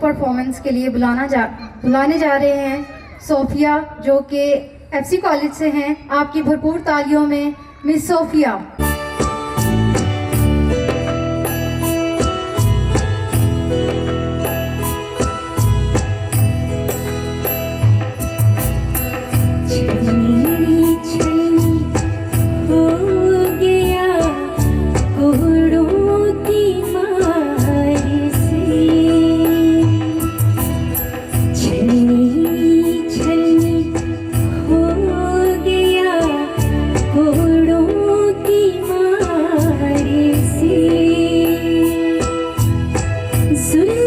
Performance के लिए बुलाने जा रहे हैं सोफिया, जो कि एफसी कॉलेज से हैं। आपकी भरपूर तालियों में मिस सोफिया। सुन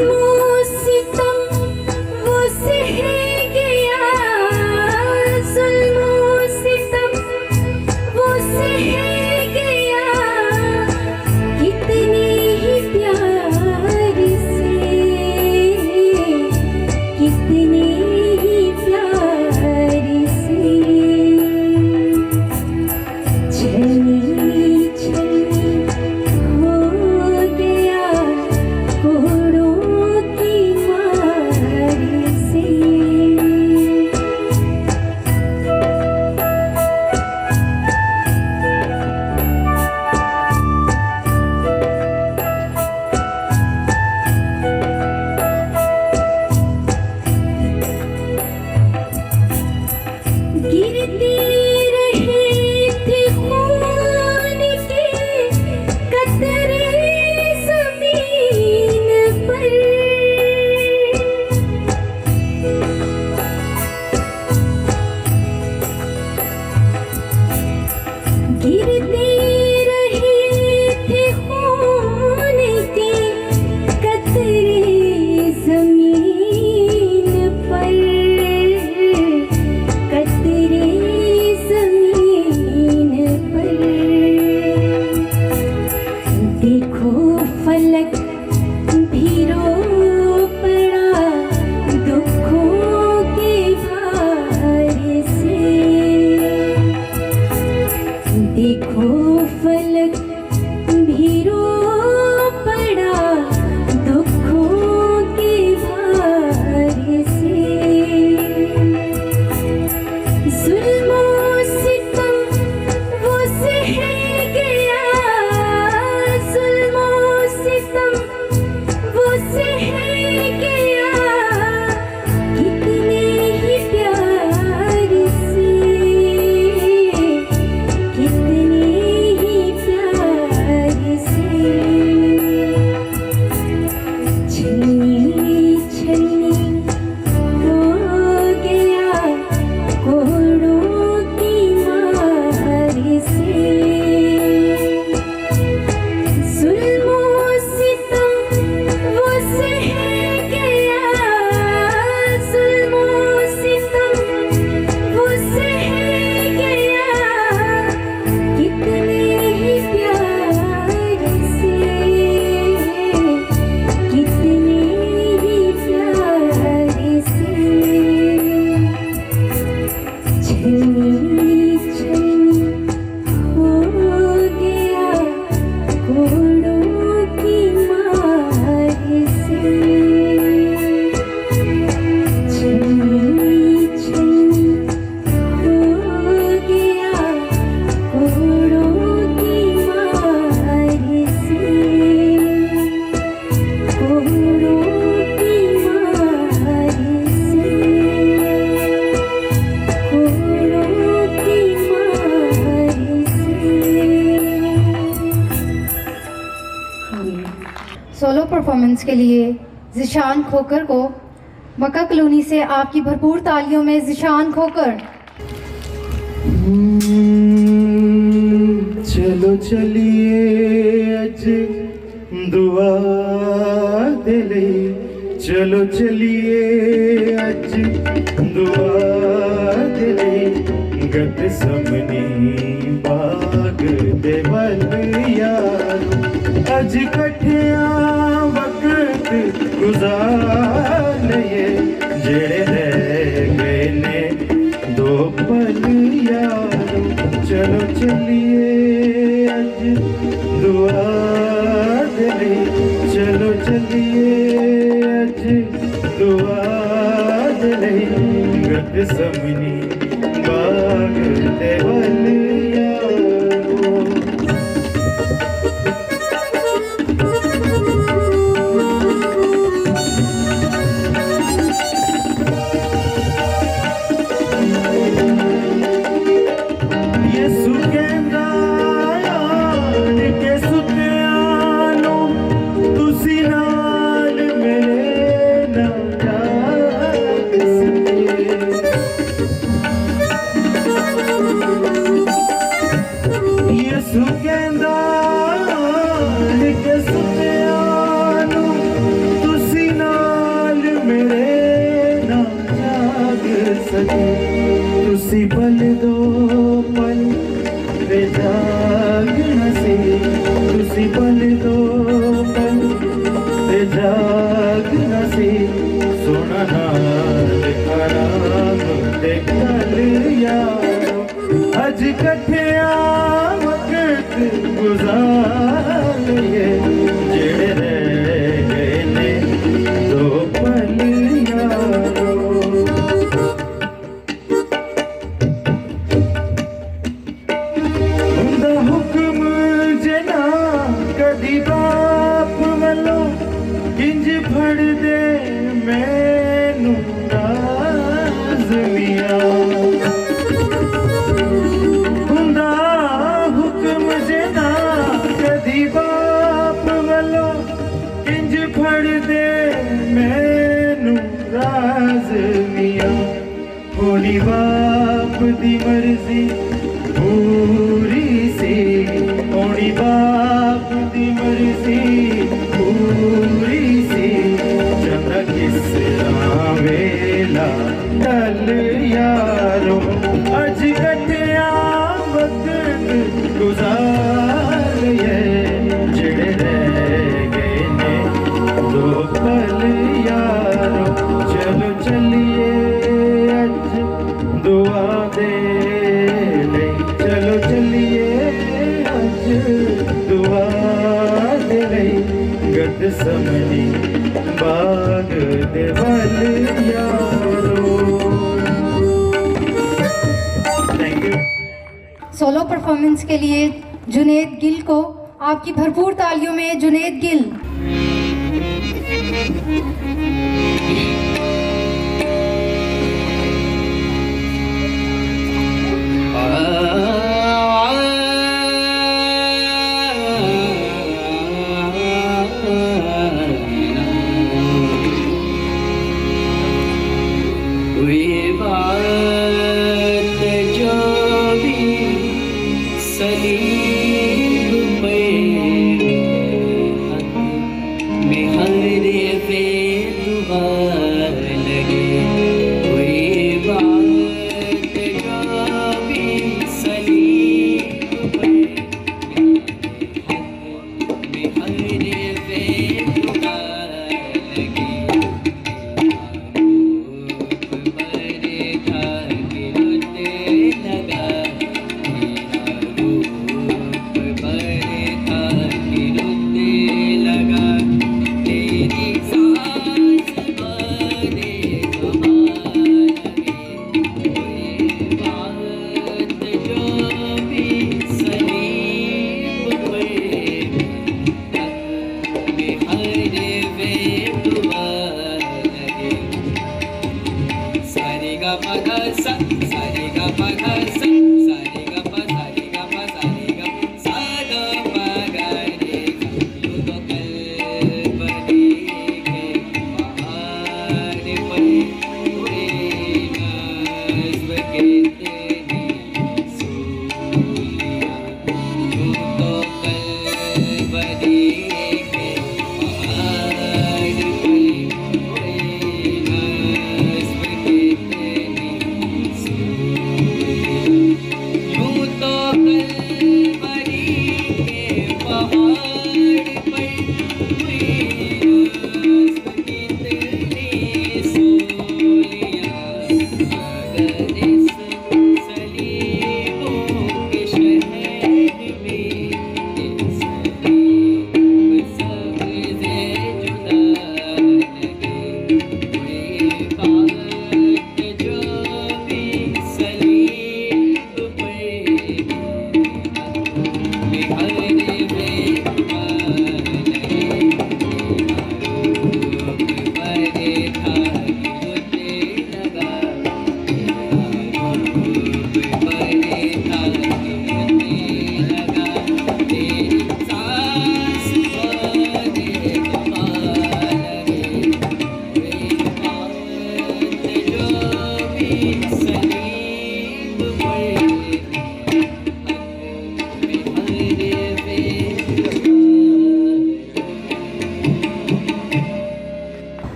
सोलो परफॉर्मेंस के लिए ज़िशान खोकर को मक्का कॉलोनी से आपकी भरपूर तालियों में ज़िशान खोकर। चलो चलिए अज दुआ दे ले, चलो चलिए अज दुआ दे ले, गत समनी बाग दे वल यार, अज कठिया वक्त गुजार लिए, जेड़े रह गए ने दो पल यार, चलो चलिए अज दुआ दे ले, चलो चलिए अज दुआ दे ले, गत समनी बाग दे वल तुसी पल दो पल वे जागना से, तुसी पल दो पल वे जागना से, सोना नाल आराम दे कल यारो, अज कठिया वक्त गुजार लिए, जेड़े रह गए ने दो पल यारो। कदी बाप वालों इंज फड़ दे मैनू नाज़मिया, हुंदा हुक्म जना कदी बाप वालों इंज फड़ दे मैनू नाज़मिया, होनी बाप दी मर्जी पूरी सी, होनी बाप दी मर्जी पूरी सी, चंदा किस वेला टल यारो, अज कठिया वक्त गुजार ये, जेड़े रह गए ने दो पल यारो, चलो चलिए अज दुआ दे ले, चलो चलिए अज दुआ दे ले, गत समनी बाग दे वल यारो। Thank you. सोलो परफॉर्मेंस के लिए जुनेद गिल को आपकी भरपूर तालियों में जुनेद गिल। सली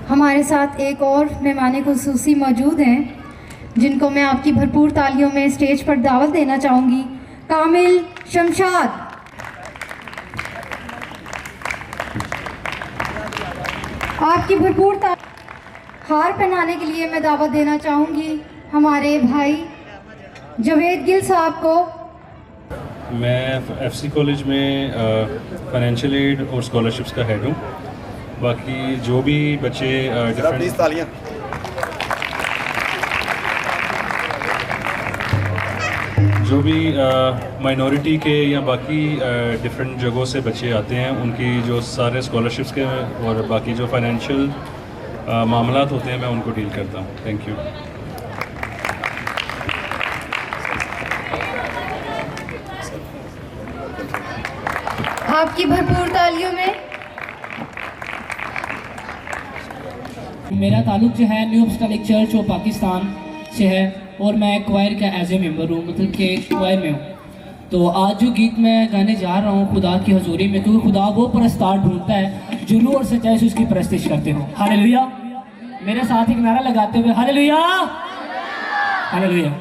हमारे साथ एक और मेहमान खुसूसी मौजूद हैं जिनको मैं आपकी भरपूर तालियों में स्टेज पर दावत देना चाहूँगी। कामिल शमशाद। आपकी भरपूर हार पहनाने के लिए मैं दावत देना चाहूँगी हमारे भाई जवेद गिल साहब को। मैं एफसी कॉलेज में फाइनेंशियल एड और स्कॉलरशिप्स का हेड हूँ। बाकी जो भी बच्चे डिफरेंट जो भी माइनॉरिटी के या बाकी डिफरेंट जगहों से बच्चे आते हैं, उनकी जो सारे स्कॉलरशिप्स के और बाकी जो फाइनेंशियल मामलात होते हैं मैं उनको डील करता हूँ। Thank you. आपकी भरपूर तालियों में। मेरा ताल्लुक जो है न्यू अपस्टालिक चर्च ऑफ पाकिस्तान से है और मैं क्वायर का एज ए मेंबर हूँ, मतलब कि क्वायर में हूँ। तो आज जो गीत मैं गाने जा रहा हूँ खुदा की हजूरी में, क्योंकि खुदा वो परस्तार ढूंढता है जो रूह और सच्चाई से उसकी परस्तिश करते हो। हालेलुया। मेरे साथ एक नारा लगाते हुए हालेलुया हालेलुया।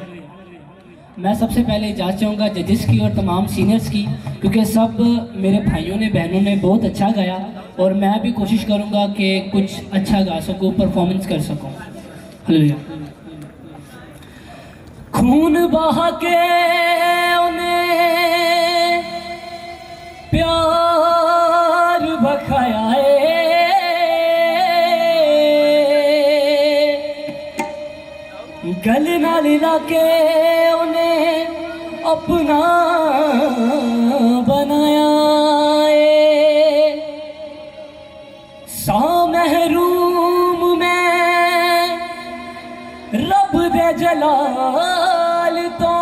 मैं सबसे पहले इजाज़त चाहूँगा जजेस की और तमाम सीनियर्स की, क्योंकि सब मेरे भाइयों ने बहनों ने बहुत अच्छा गाया और मैं भी कोशिश करूँगा कि कुछ अच्छा गा सकूँ, परफॉर्मेंस कर सकूँ। हालेलुया। खून बहा के उन्हें प्यार बखाया है, गल ना लिला के उन्हें अपना बनाया है। सा महरूम में रब दे जलाल तो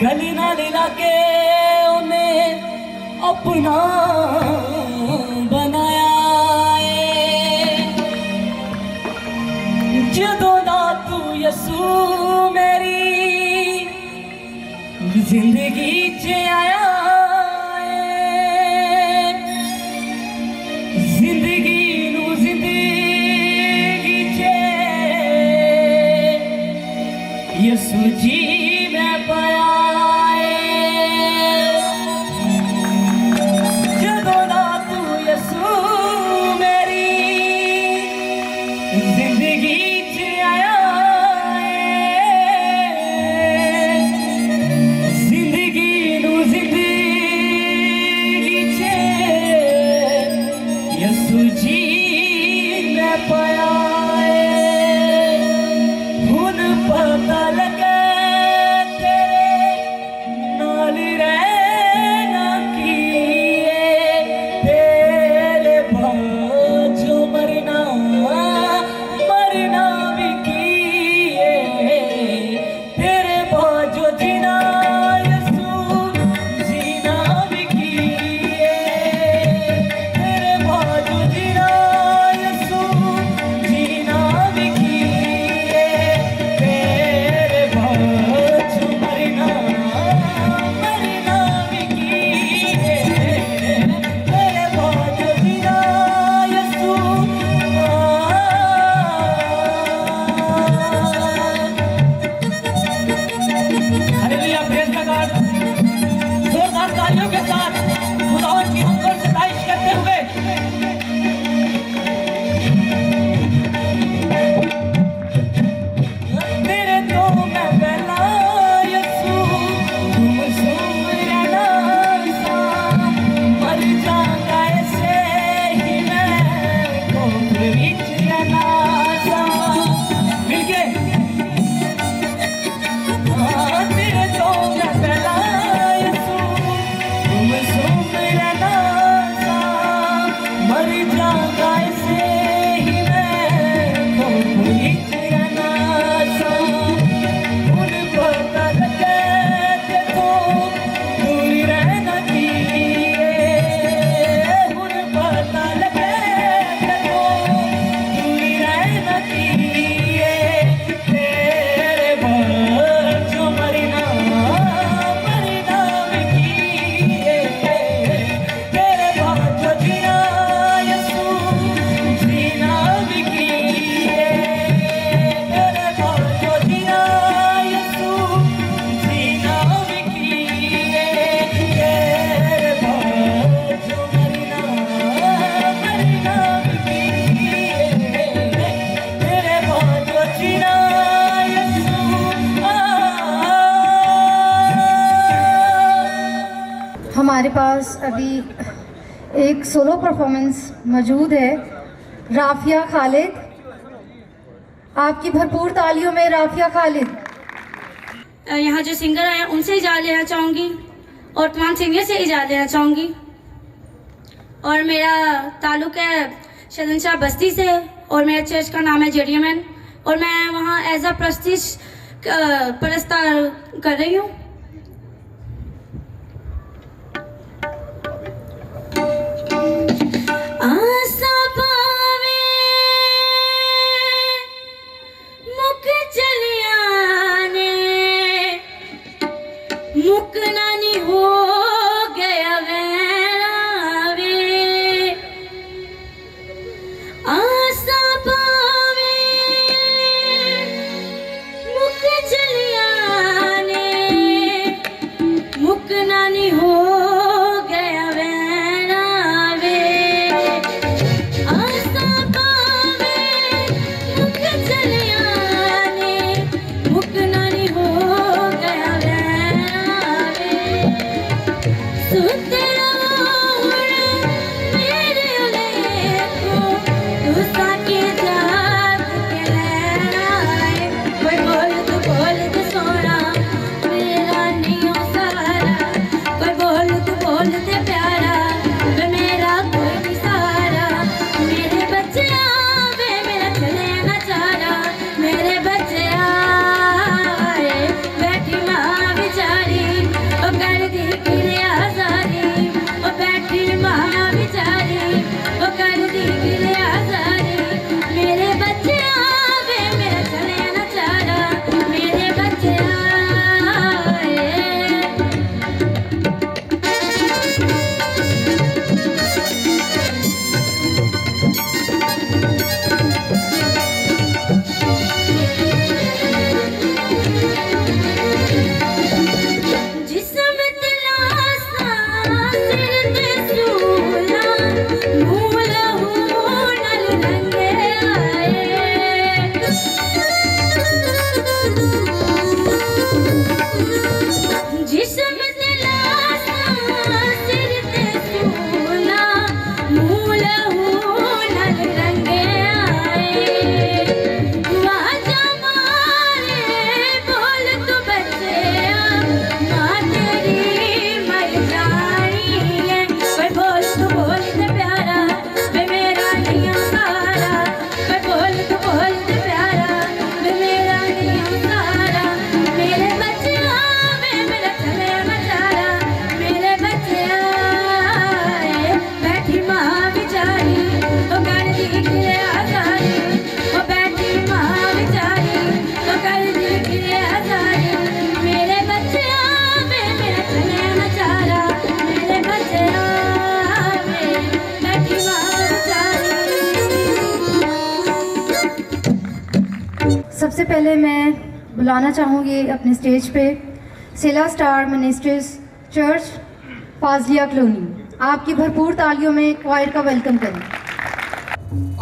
गली ना लिला के उन्हें अपना बनाया है। जदों दा तू यसू मेरी जिंदगी च आया, यसू जी मैं पाया जदों दा तू यसू मेरी जिंदगी च आया, जिंदगी नू जिंदगी के साथ खुदा की हमद और सताइश करते हुए तेरे तो मैं पहला यसू तुम सुमरना सा मर जाऊंगा ऐसे ही मैं कोफर विच रहना सा मिलके तेरे तो मैं पहला यसू तुम सुमरना सा मर जाऊंगा ऐसे ही मैं कोफर विच रहना सा उन पता लगे देखो दूर रहना चाहिए उन पता लगे देखो दूर रहना चाहिए तेरे बाद जो मरना किए तेरे बाद जो जीना यसू जीना भी किए तेरे बाद जो जीना यसू जीना भी किए तेरे बाद जो मरना भी किए तेरे बाद जो जीना यसू हमारे पास अभी एक सोलो परफॉर्मेंस मौजूद है। राफिया खालिद, आपकी भरपूर तालियों में राफिया खालिद। यहाँ जो सिंगर आए हैं उनसे इजाज़त लेना चाहूँगी और तमाम सीनियर से इजाज़त लेना चाहूँगी। और मेरा ताल्लुक़ है शहंशाह बस्ती से और मेरा चर्च का नाम है जेडियमैन और मैं वहाँ एज अ परस्तार कर रही हूँ। आसा पावे मुक चलिया ने मुकना नहीं हो गया वैरावे आसा पावे मुक चलिया ने मुकना नहीं हो गया वैरावे आसा पावे मुक चलिया ने मुकना नहीं हो गया वैरावे सुते रहो मेरे लेको तू साके जाग के लैना है कोई बोल तू सोना मेरा नहीं हो सहारा कोई बोल तू प्यारा वे मेरा कोई नहीं सहारा मेरे बच्चे आवे मेरा चले ना चारा मेरे बच्चे आए बैठी माँ बेचारी ओ कर दी किले आजारी ओ बैठी माँ बेचारी ओ कर दी किले आजारी मेरे बच्चे आवे मेरा चले ना चारा मेरे बच्चे आए जिस्म दिलासा सिर ते सूला मूल नल रंगे आए जिस्म दिलासा सिर ते सूला मूल नल रंगे आए वाजा मारे बोल तू बच्चे माँ तेरी मर जानी है कोई बोल ते प्यारा वे मेरा नहीं हो सहारा कोई बोल ते प्यारा वे मेरा नहीं हो सहारा मेरे बच्चे आवे मेरा चले मचारा मेरे बच्चे आए बैठी माँ बेचारी ओ कर दी किले आजारी ओ बैठी माँ बेचारी ओ कर दी किले आजारी मेरे बच्चे आवे मेरा चले मचारा मेरे बच्चे आवे बैठी माँ बेचारी। सबसे पहले मैं बुलाना चाहूँगी अपने स्टेज पे सिला स्टार मिनिस्ट्रीज चर्च फाजिया कॉलोनी। आपकी भरपूर तालियों में क्वायर का वेलकम करें।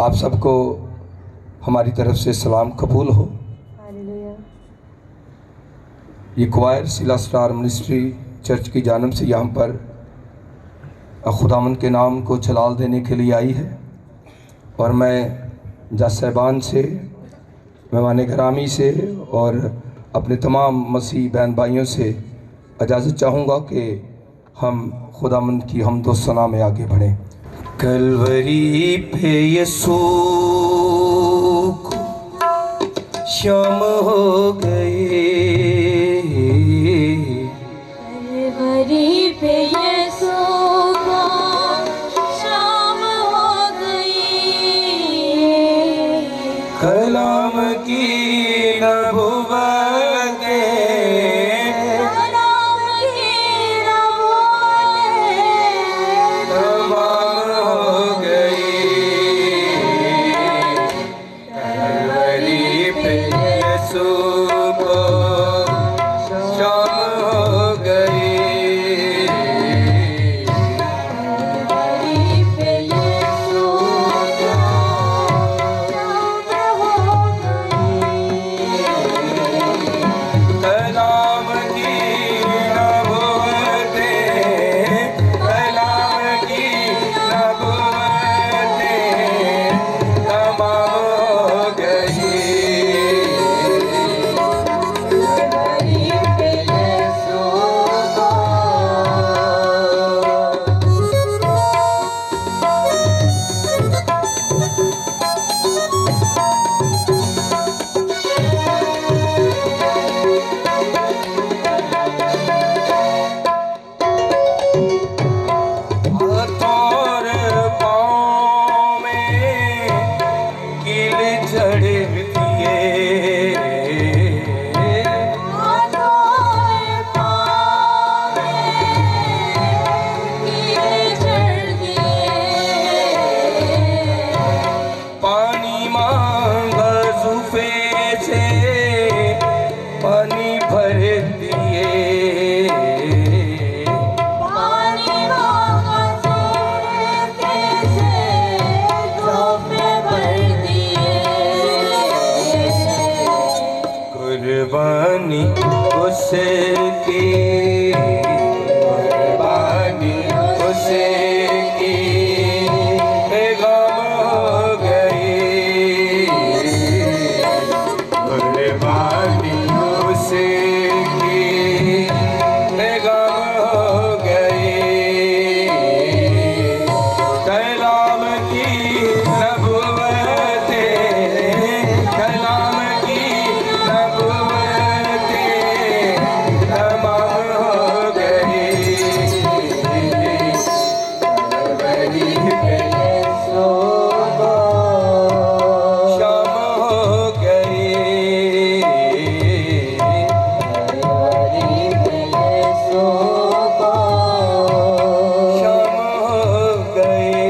आप सबको हमारी तरफ से सलाम कबूल हो। ये क्वायर सिला स्टार मिनिस्ट्री चर्च की जानब से यहाँ पर खुदावंद के नाम को जलाल देने के लिए आई है, और मैं जज साहिबान से, मेहमान गिरामी से और अपने तमाम मसीह बहन भाइयों से इजाज़त चाहूँगा कि हम खुदावंद की हम्द व सना में आगे बढ़ें। कलवरी पे यीशु को शाम हो गई, कलवरी पे यीशु को शाम हो गई, कलाम की नबुव्वतें कलाम की नबूवतें तमाम हो गई। कलवरी पे यीशु को शाम हो गई, कलवरी पे यीशु को शाम हो गई, कलाम की नबुव्वतें, कलाम की नबुव्वतें तमाम हो गई। कलवरी पे यीशु को हाथों पाँव में कील जड़ दिए, पानी मांगा जुफे से पानी भर दिए, कुर्बानी उसकी, कुर्बानी उसकी गम हो गई, कुर्बानी उसकी गम हो गई। कलाम की नबुव्वतें, कलाम की नबुव्वतें तमाम हो गई। कलवरी पे यीशु को शाम हो गई, कलवरी पे यीशु को शाम हो गई।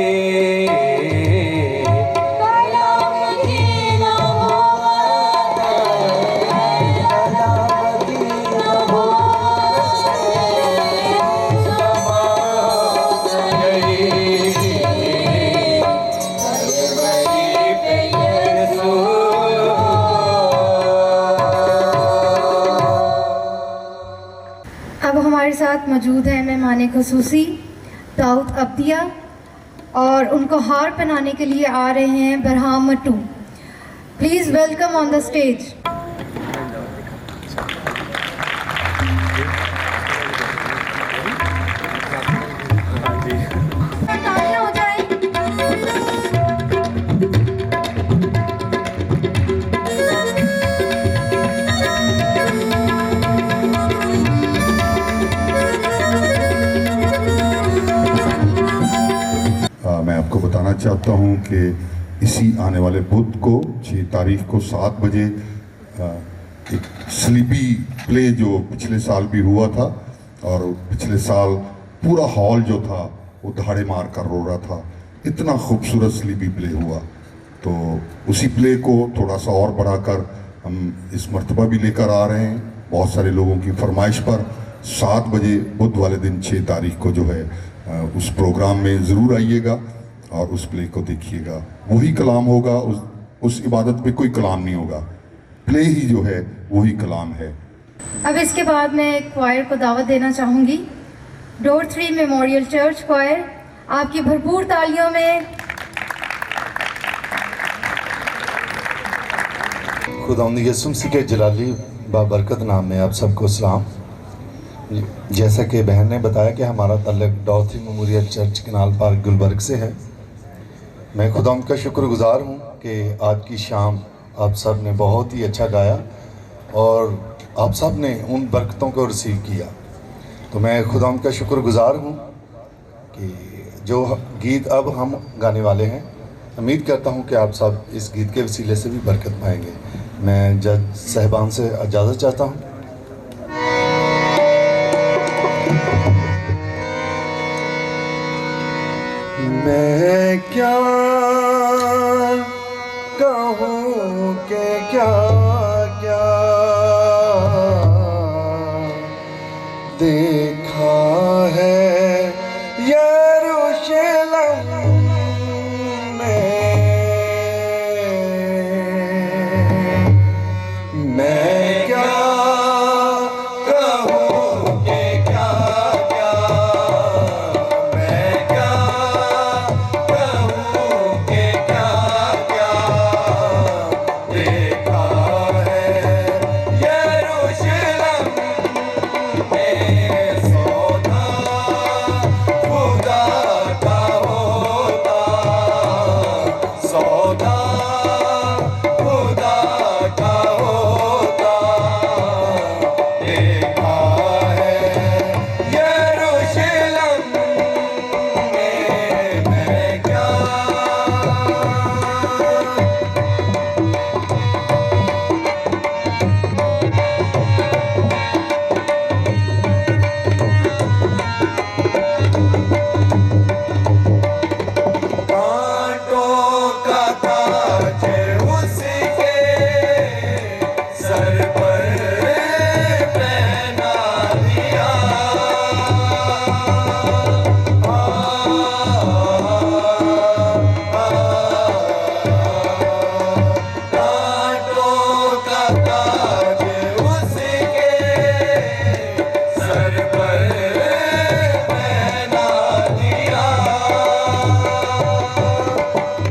कलाम की नबूवतें, कलाम की अब हमारे साथ मौजूद हैं मेहमान खुसूसी दाऊद अब्दिया, और उनको हार पहनाने के लिए आ रहे हैं Barham Mattu. Please welcome on the stage. तालियां हो जाए। मैं आपको बताना चाहता हूं कि इसी आने वाले बुध को 6 तारीख को 7 बजे एक स्लीपी प्ले जो पिछले साल भी हुआ था, और पिछले साल पूरा हॉल जो था वो दहाड़े मार कर रो रहा था, इतना खूबसूरत स्लीपी प्ले हुआ। तो उसी प्ले को थोड़ा सा और बढ़ाकर हम इस मर्तबा भी लेकर आ रहे हैं, बहुत सारे लोगों की फरमाइश पर। 7 बजे बुध वाले दिन 6 तारीख को जो है उस प्रोग्राम में ज़रूर आइएगा और उस प्ले को देखिएगा। वही कलाम होगा, उस इबादत में कोई कलाम नहीं होगा, प्ले ही जो है वही कलाम है। अब इसके बाद मैं क्वायर को दावत देना चाहूँगी। डोर 3 मेमोरियल चर्च क्वायर, आपकी भरपूर तालियों में। खुदावंद यसुम मसीह के जलाली बाबरकत नाम में आप सबको सलाम। जैसा कि बहन ने बताया कि हमारा ताल्लुक डोर 3 मेमोरियल चर्च कनाल पार्क गुलबर्ग से है। मैं खुदावंद का शुक्रगुजार हूँ कि आज की शाम आप सब ने बहुत ही अच्छा गाया और आप सब ने उन बरकतों को रिसीव किया। तो मैं खुदावंद का शुक्रगुजार हूँ कि जो गीत अब हम गाने वाले हैं, उम्मीद करता हूँ कि आप सब इस गीत के वसीले से भी बरकत पाएंगे। मैं जज साहिबान से इजाज़त चाहता हूँ। मैं क्या कहूँ कि क्या क्या देखा है यरूशलेम में। मैं क्या कहूँ कि क्या क्या, मैं क्या कहूँ कि क्या क्या देखा है यरूशलेम में। सौदा खुदा का होता, सौदा खुदा का होता, देखा है यरूशलेम में। मैं क्या कांटों का ताज उसके सर पर पहना दिया। कांटों का ताज उसके सर पर पहना दिया।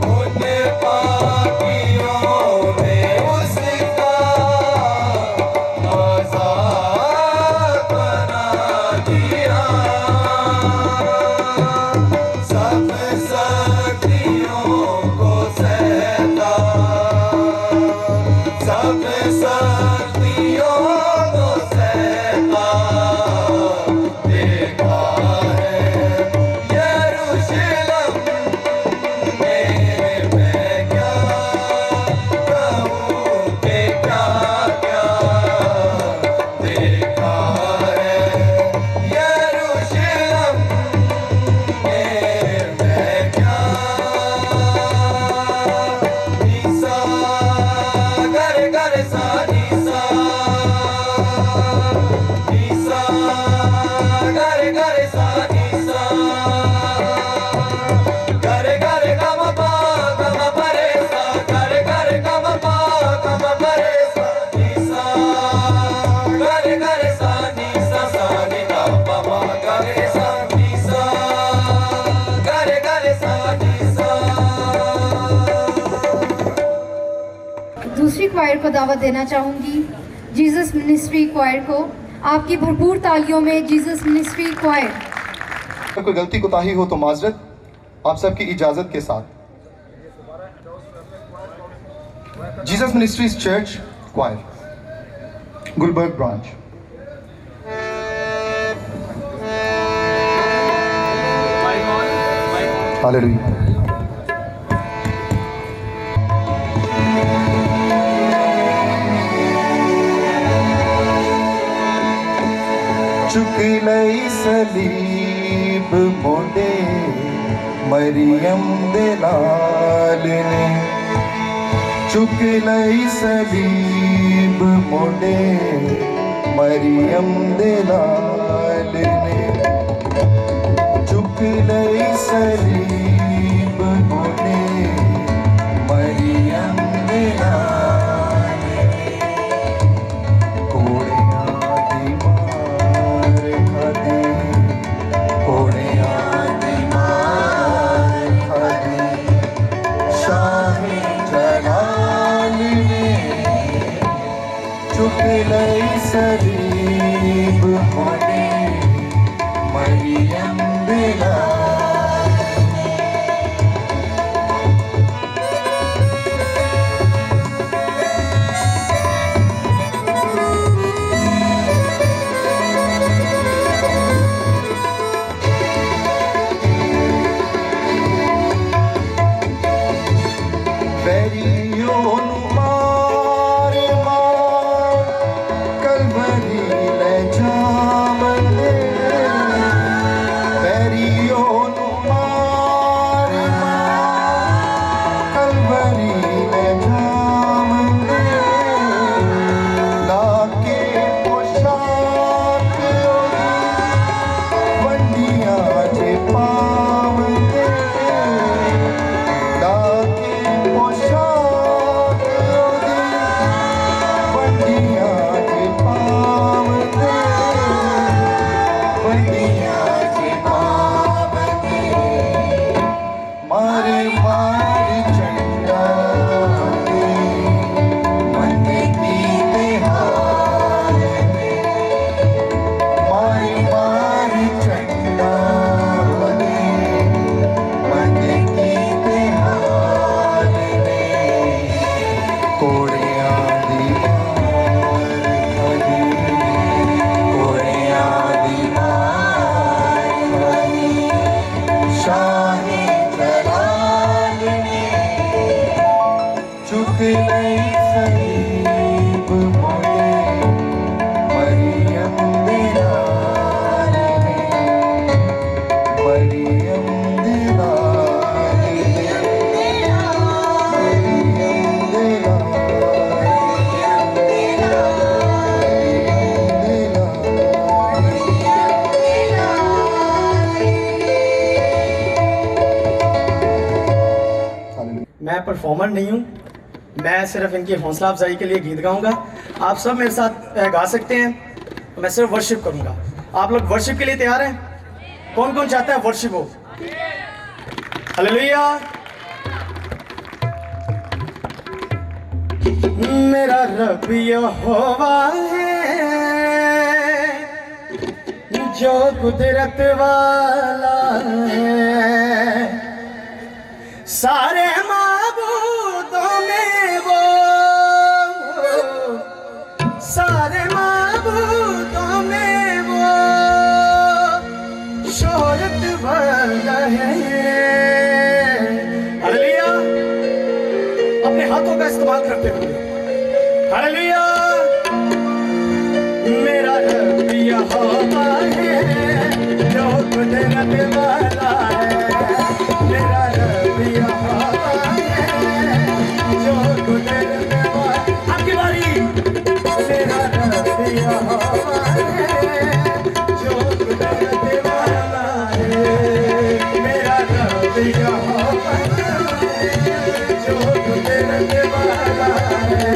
उन पापियों ने उसका आज़ाद बना दिया। सब सख्तियों को सहता, सब सख्तियों को सहता, देखा है यरूशलेम में। मैं क्या कहूँ कि क्या क्या देखा है यरूशलेम में। मैं क्या निसा गर गर सा निसा, निसा गर गर सा निसा, गर गर गम पा गम परे सा, गर गर गम पा गम परे सा, निसा गर गर सा निसा सा नि दा पा मा गर सा निसा गर गर सा निसा। दूसरी क्वायर को दावत देना चाहूँगी, जीसस मिनिस्ट्री क्वायर को। आपकी भरपूर तालियों में जीसस मिनिस्ट्री क्वायर। अगर कोई गलती कोताही हो तो माजरत, आप सबकी इजाज़त के साथ। Jesus ministries church choir, Gulberg branch. Hallelujah. चुक लई सलीब मोंडे मरियम दे लाल ने, चुक लई सलीब मोंडे मरियम दे लाल ने चुक लई सलीब गोने मरियम दे लाल कोड़ियां दी मार खादी कोड़ियां दी मार खादी शाहे जलाल ने चुक लई सलीब होने मरियम दे लाल बैरियों नू मार मार कलवरी ले जावंदे बैरियों नू मार मार कलवरी ले जावंदे लाके पोशाक वंडियां जे पावंदे लाके पोशाक वंडियां जे पावंदे वंडियां जे पावंदे मारे मारे चंडा दे मंदे कीते हाल मारे मारे चंडा दे मंदे कीते हाल कोड़ियां दी मार खादी कोड़ियां दी मार खादी शाहे जलाल ने चुक लई सलीब मोने मरियम दे लाल ने मरियम दे लाल ने मरियम दे मैं परफॉर्मर नहीं हूँ, मैं सिर्फ इनकी हौसला अफजाई के लिए गीत गाऊंगा। आप सब मेरे साथ गा सकते हैं, मैं सिर्फ वर्शिप करूंगा। आप लोग वर्शिप के लिए तैयार हैं? कौन कौन चाहता है वर्शिप हो? हालेलुया। मेरा रब यहोवा है जो कुदरत वाला है, सारे माबूदों में वो सारे माबूदों में वो शोहरत वाला है। हालेलुया। अपने हाथों का इस्तेमाल करते हुए हालेलुया। मेरा रब यहोवा है जो कुदरत वाला है, मेरा रब यहोवा है जो कुदरत वाला। आपकी बारी। मेरा रब यहोवा है जो कुदरत वाला है, मेरा रब यहोवा है जो कुदरत वाला है।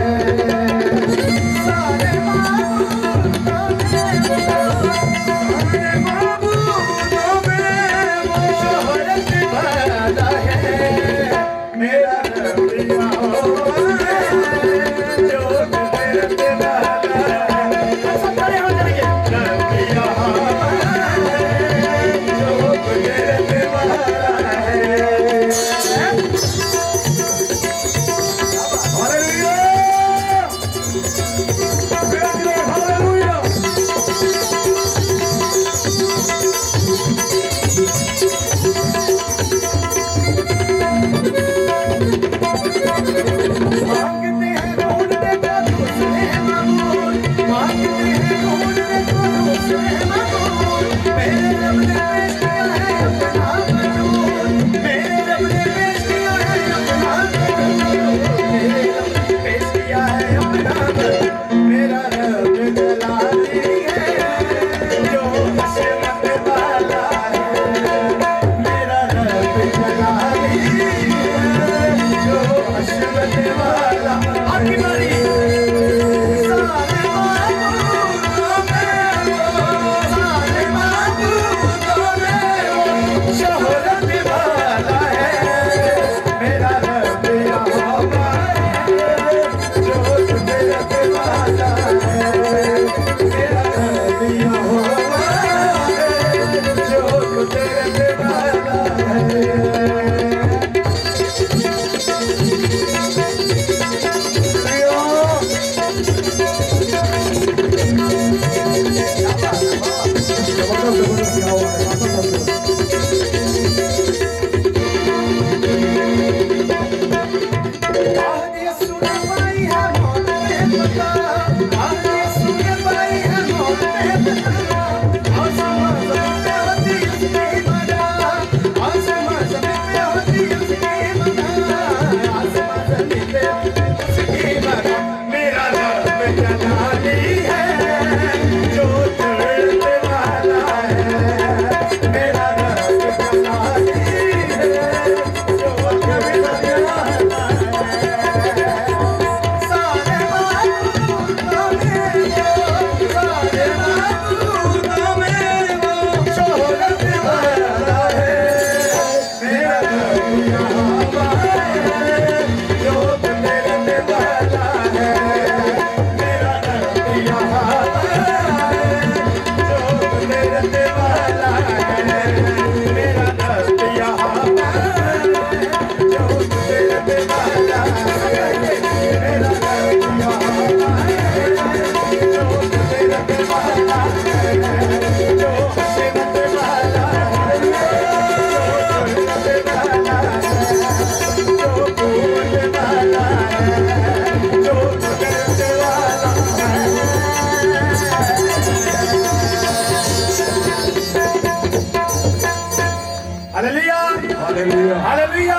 हालेलुया।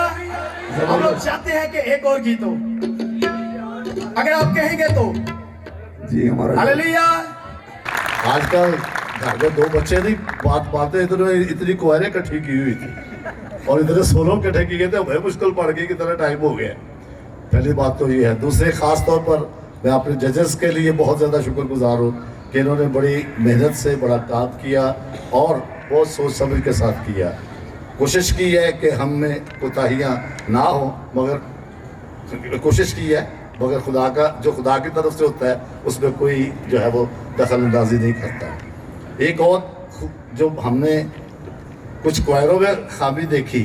हम लोग चाहते हैं कि एक और गीत हो, अगर आप कहेंगे तो जी हमारा हालेलुया। आजकल घर में दो बच्चे नहीं बात पाते, इतनी क्वायरें इकट्ठी की हुई थी और इतने सोलो इकट्ठे किए थे, हमें मुश्किल पड़ गई कि इतना टाइम हो गया। पहली बात तो ये है। दूसरे खास तौर पर मैं अपने जजेस के लिए बहुत ज़्यादा शुक्रगुजार हूँ कि इन्होंने बड़ी मेहनत से बड़ा काम किया और बहुत सोच समझ के साथ किया। कोशिश की है कि हम में कोताहियाँ ना हो, मगर कोशिश की है, मगर खुदा का जो खुदा की तरफ से होता है उसमें कोई जो है वो दखल अंदाजी नहीं करता। एक और जो हमने कुछ क्वायरों में खामी देखी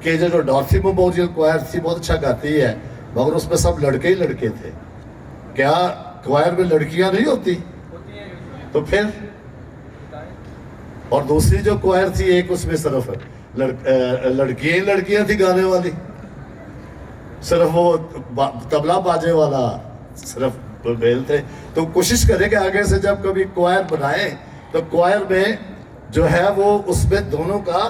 कि जो डॉर्थी मेमोरियल क्वायर थी बहुत अच्छा गाती है, मगर उसमें सब लड़के ही लड़के थे। क्या क्वायर में लड़कियां नहीं होती? तो फिर और दूसरी जो क्वायर थी एक उसमें सिर्फ लड़कियां ही लड़कियां थी गाने वाली, सिर्फ वो तबला बाजे वाला सिर्फ मेल थे। तो कोशिश करें कि आगे से जब कभी क्वायर बनाए तो क्वायर में जो है वो उसमें दोनों का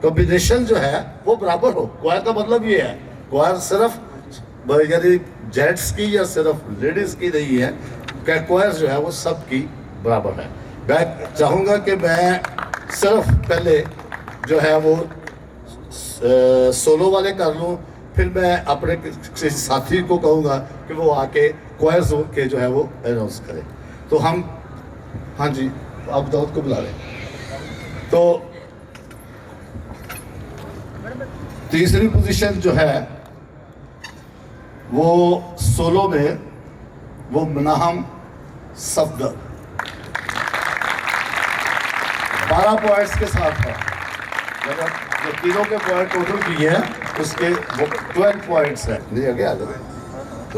कॉम्बिनेशन जो है वो बराबर हो। क्वायर का मतलब ये है, क्वायर सिर्फ यानी जेंट्स की या सिर्फ लेडीज की नहीं है, क्वायर जो है वो सबकी बराबर है। मैं चाहूँगा कि मैं सिर्फ पहले जो है वो सोलो वाले कर लूँ, फिर मैं अपने किसी साथी को कहूँगा कि वो आके क्वायर जोन के जो है वो अनाउंस करें। तो हम हाँ जी आप दाऊद को बुला लें। तो तीसरी पोजीशन जो है वो सोलो में वो मनाहम सफदर 12 पॉइंट्स के साथ है। मतलब जो तीनों के पॉइंट टोटल किए हैं उसके वो 12 पॉइंट्स है। नहीं आगे आ जाए तो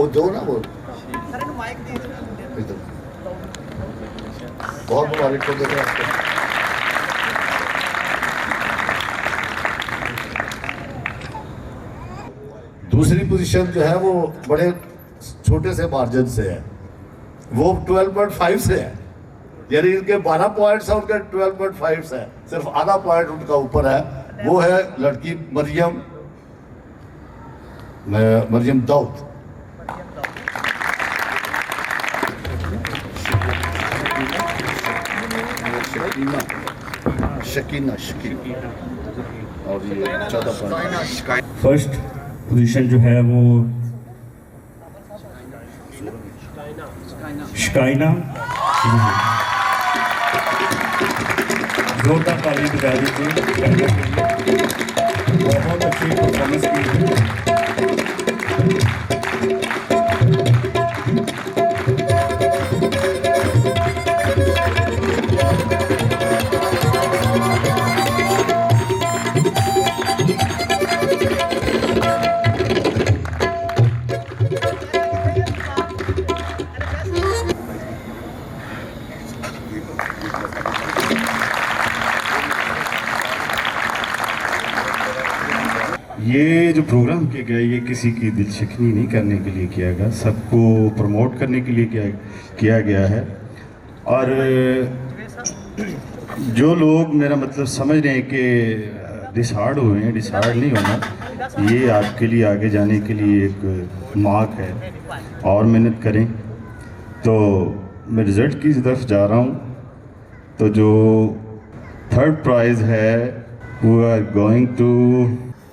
दो ना वो बहुत मुबारक हो देते आपको। दूसरी पोजीशन जो है वो बड़े छोटे से मार्जिन से है, वो 12.5 से है, यानी इनके 12 पॉइंट्स है, उनके 12.5 है, सिर्फ आधा पॉइंट उनका ऊपर है। वो है लड़की मरियम दाऊद। शकीना और ये 14 फर्स्ट पोजीशन जो है वो शिकाइना। जोरदार ताली बजा दीजिए, बहुत अच्छी परफॉर्मेंस की। ये जो प्रोग्राम किया गया ये किसी की दिल शिकनी नहीं करने के लिए किया गया, सबको प्रमोट करने के लिए किया गया है। और जो लोग मेरा मतलब समझ रहे हैं कि डिसहार्ड हुए हैं, डिसहार्ड नहीं होना, ये आपके लिए आगे जाने के लिए एक मार्क है। और मेहनत करें। तो मैं रिज़ल्ट की तरफ जा रहा हूँ। तो जो थर्ड प्राइज़ है we are going to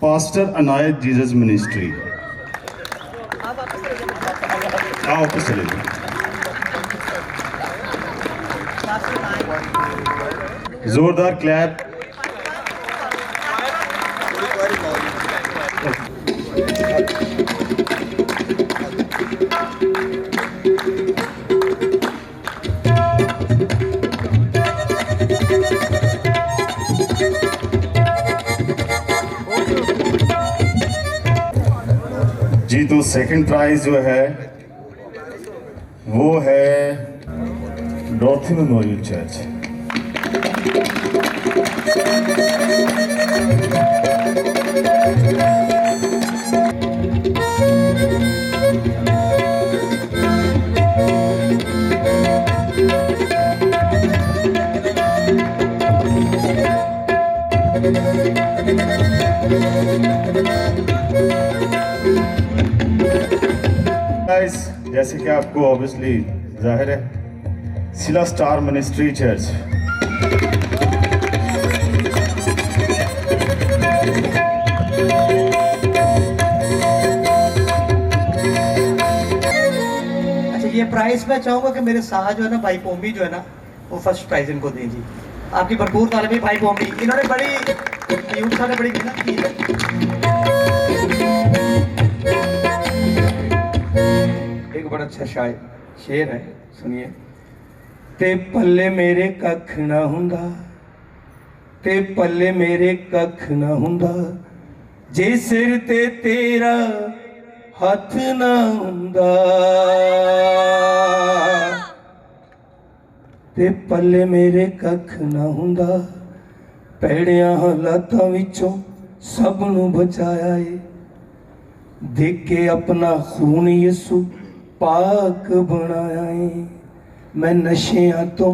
pastor Inayat Jesus ministry. आओ वापस चले जाओ। जोरदार क्लैप। जी तो सेकंड प्राइज जो है वो है डॉर्थी मेमोरियल चर्च। जैसे कि आपको ऑब्वियसली जाहिर है सिला स्टार मिनिस्ट्री चर्च। अच्छा ये प्राइस मैं चाहूंगा कि मेरे साथ जो है ना भाई पोमी जो है ना वो फर्स्ट प्राइज इनको दें जी। आपकी भरपूर तारीफ भाई पोमी, इन्होंने बड़ी यूथ ने बड़ी मेहनत की है। एक बड़ा अच्छा शेर है, सुनिए। ते पल्ले मेरे कख ना हुंदा, ते पल्ले मेरे कख ना हुंदा, जे सिर ते तेरा हथ ना हुंदा, ते पल्ले मेरे कख ना हुंदा, पैड़ियां हालातां विचों सब नूं बचाया है, देख के अपना खून यसू पाक बनाया है, मैं नशियां तो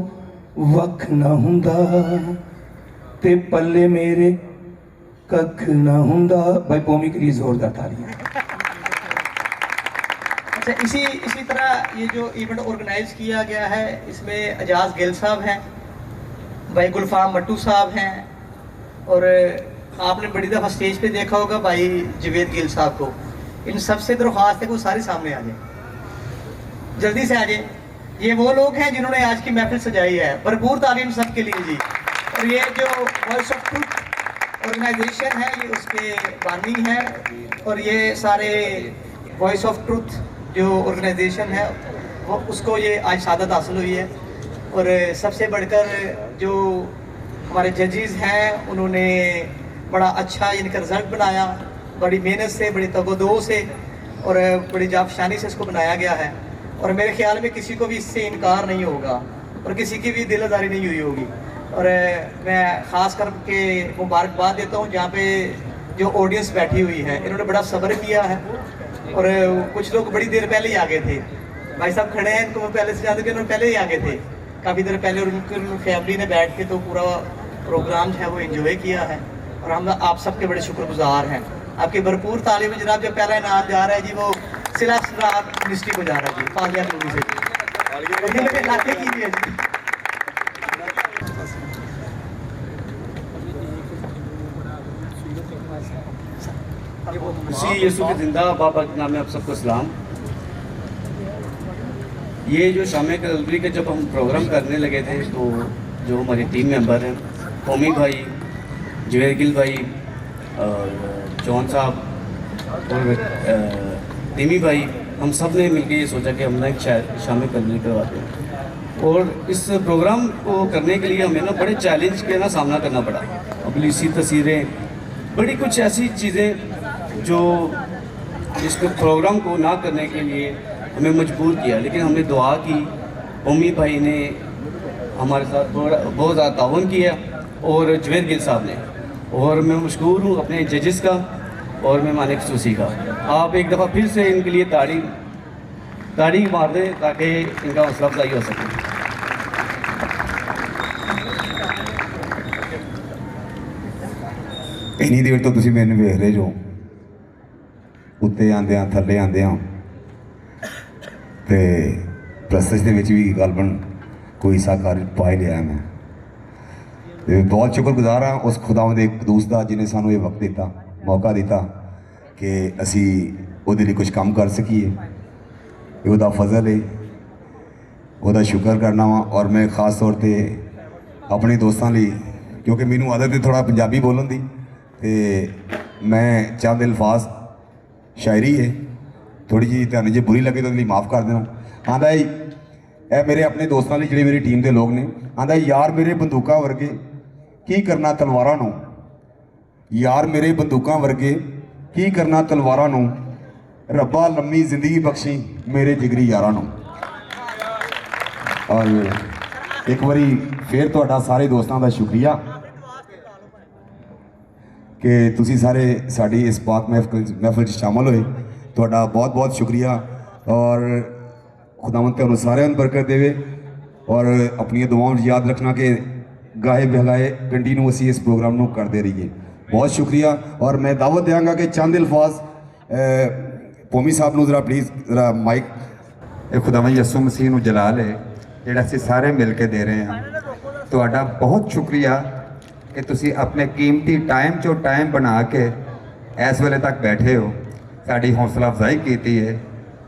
वख ना हुंदा, ते पल्ले मेरे कख ना हुंदा। भाई पोमी के लिए जोरदार तालियां। अच्छा इसी तरह ये जो इवेंट ऑर्गेनाइज किया गया है इसमें एजाज गिल साहब हैं, भाई गुलफाम मट्टू साहब हैं, और आपने बड़ी दफ़ा स्टेज पे देखा होगा भाई जवेद गिल साहब को। इन सबसे दरख्वास्त है वो सारे सामने आ जाए, जल्दी से आ जाए। ये वो लोग हैं जिन्होंने आज की महफिल सजाई है, भरपूर तालीम सबके लिए जी। और ये जो वॉइस ऑफ ट्रुथ ऑर्गेनाइजेशन है ये उसके बानी है, और ये सारे वॉइस ऑफ ट्रुथ जो ऑर्गेनाइजेशन है वो उसको ये आज सादत हासिल हुई है। और सबसे बढ़कर जो हमारे जजेस हैं उन्होंने बड़ा अच्छा इनका रिजल्ट बनाया, बड़ी मेहनत से, बड़ी तगोदो से और बड़ी जाफशानी से इसको बनाया गया है। और मेरे ख्याल में किसी को भी इससे इनकार नहीं होगा और किसी की भी दिलदारी नहीं हुई होगी। और मैं ख़ास करके मुबारकबाद देता हूँ जहाँ पे जो ऑडियंस बैठी हुई है, इन्होंने बड़ा सब्र किया है। और कुछ लोग बड़ी देर पहले ही आ गए थे, भाई साहब खड़े हैं, इनको पहले से जानते कि इन्होंने पहले ही आ गए थे काफ़ी देर पहले, और उनकी फैमिली ने बैठ के तो पूरा प्रोग्राम जो है वो एंजॉय किया है। और हम आप सबके बड़े शुक्रगुजार हैं। आपकी भरपूर तालीम में जनाब जो पहला इनाम जा रहा है जी वो सिला स्टार मिनिस्ट्री को जा रहा है जी, 5000 रुपये से मेरे इलाके की भी है जी। मसीह यीशु के जिंदा बाबा के नाम में आप सबको सलाम। ये जो शाम कलवरी के जब हम प्रोग्राम करने लगे थे तो जो हमारे टीम मेंबर हैं, होमी भाई, जवेद गिल भाई और जॉन साहब और तिमी भाई, हम सब ने मिलकर ये सोचा कि हम ना एक शाम कलवरी करवाते हैं। और इस प्रोग्राम को करने के लिए हमें ना बड़े चैलेंज के ना सामना करना पड़ा। पुलिसी तस्वीरें, बड़ी कुछ ऐसी चीज़ें जो इस प्रोग्राम को ना करने के लिए हमें मजबूर किया, लेकिन हमने दुआ की। ओमी भाई ने हमारे साथ बहुत ज़्यादा ताउन किया और जुवेद गिल साहब ने, और मैं मशकूर हूँ अपने जजेस का और मेहमान खसूसी का। आप एक दफ़ा फिर से इनके लिए ताड़ी मार दें ताकि इनका हौसला अफजाई हो सके। इन्नी देर तो तुसीं मैनूं वेख रहे जो उत्ते आंदियां थल्ले आंदियां ते प्रस्तश दे विच भी गलबन कोई साकार पा ही लिया मैं। ते बहुत शुक्रगुजार हाँ उस खुदावंद एक कदूस दा जिन्हें सानू ये वक्त दिता, मौका दिता कि असी उहदे लई कुछ काम कर सकीए। ये उहदा फजल है, उहदा शुक्र करना वा। और मैं खास तौर पर अपने दोस्तों लिए, क्योंकि मैनू आदत है थोड़ा पंजाबी बोलन दी, ते मैं चंद अल्फाज शायरी है थोड़ी जी तुहानूं जे बुरी लगे तो उसके माफ़ कर देना। आंदा है मेरे अपने दोस्तों लिए, जिहड़े मेरी टीम के लोग ने, आंदा यार मेरे बंदूकां वर्गे की करना तलवारां नूं, यार मेरे बंदूकां वर्गे की करना तलवारां नूं, रब्बा लम्मी जिंदगी बख्शी मेरे जिगरी यारां नूं। और एक बारी फिर तुहाडा सारे दोस्तों का शुक्रिया कि तुसी सारे साड़ी इस पाक महफिल शामिल होए। तुहाडा बहुत बहुत शुक्रिया और खुदावंद तुहानूं सारिआं नूं बरकत देवे। और अपनी दुआओं याद रखना कि गाए बहलाए कंटिन्यू असी इस प्रोग्राम नूं करते रहिए। बहुत शुक्रिया। और मैं दावत देंगा कि चंद अल्फाज पोमी साहब नूं जरा प्लीज़ जरा माइक। खुदावंद यसू मसीह नूं जलाल है जिहड़ा असीं सारे मिल के दे रहे हैं। तुहाडा बहुत शुक्रिया कि तुसी अपने कीमती टाइम चो टाइम बना के इस वेले तक बैठे हो, साड़ी हौसला अफजाई की है।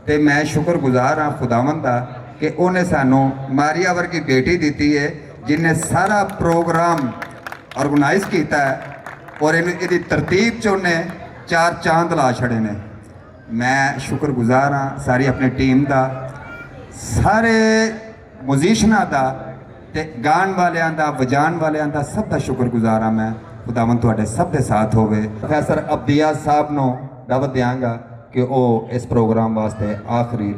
तो मैं शुक्रगुजार हाँ खुदावंद दा कि उन्हें सानू मारिया वर्गी बेटी दी है जिन्हें सारा प्रोग्राम ऑर्गेनाइज किया है और इहदी तरतीब च उन्हें 4 चांद ला छड़े ने। मैं शुक्रगुजार हाँ सारी अपनी टीम का, सारे म्यूजिशनां का, ते गान वालियां दा, वजान वालियां दा, सब का शुक्रगुजार हाँ मैं। खुदावंद तुहाडे सब दे साथ होवे। प्रोफेसर अब्दिया साहब नूं दावत देंगा कि वो इस प्रोग्राम वास्ते आखिरी